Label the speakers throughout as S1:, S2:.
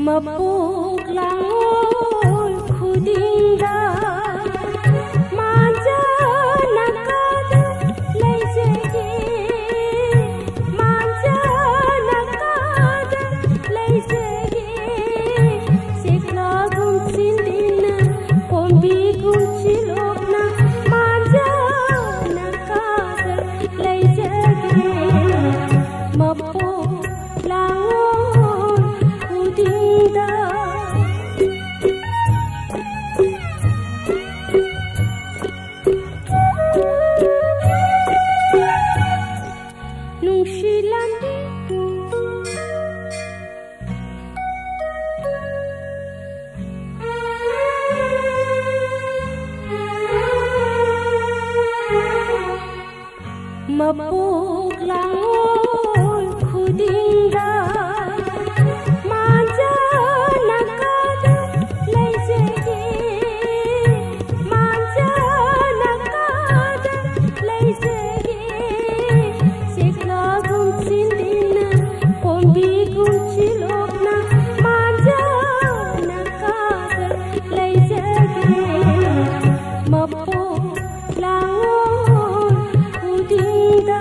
S1: Mapuk langol khudinda manja nakada laisege manja nakada laisege sekla gun sindina pombi gun chilokna manja nakada laisege mapuk langol khudinda mapuk langol khudinda manja nakada laisege manja nakada laisege sekla gun sindina pombi gun chilokna manja nakada laisege mapuk langol khudinda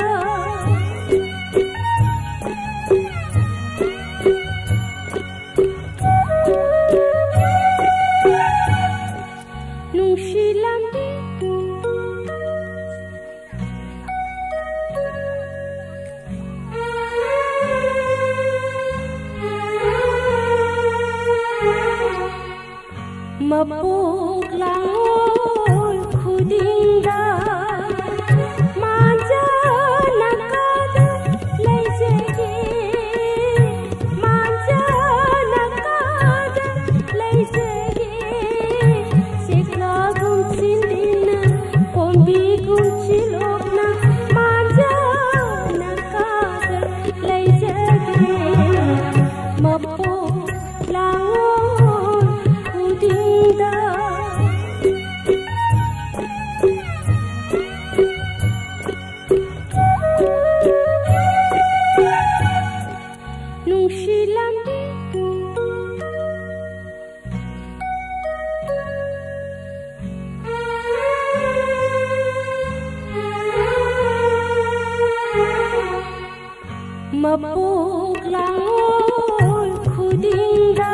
S1: mapuk langol khudinda manja nakada laisege manja nakada laisege sekla gun sindina pombi gun chilokna manja nakada laisege mapuk langol khudinda mapuk langol khudinda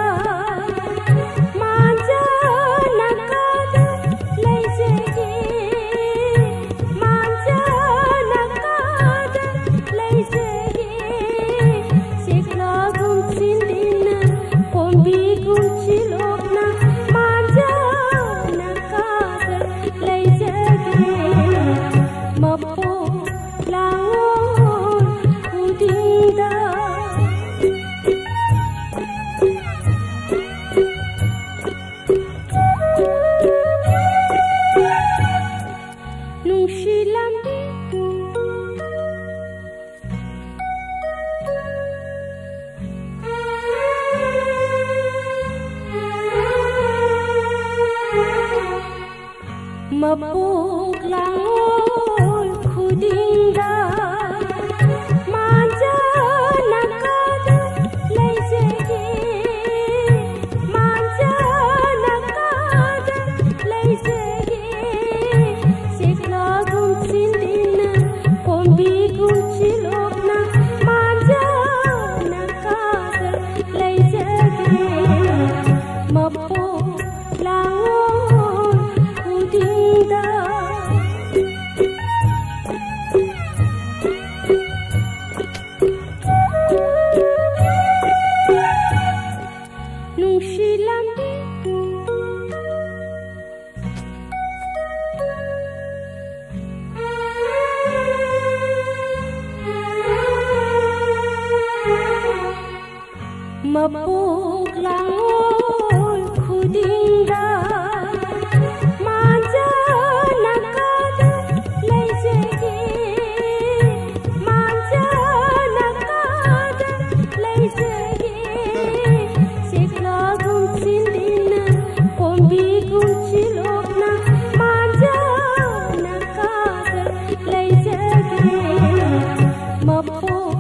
S1: manja nakada laisege manja nakada laisege sekla gun sindina pombi gun chilokna manja nakada laisege mapuk langol khudinda mapuk langol khudinda manja nakada laisege manja nakada laisege sekla gun sindina pombi gun chilokna manja nakada laisege mapuk langol khudinda mapuk langol khudinda mapo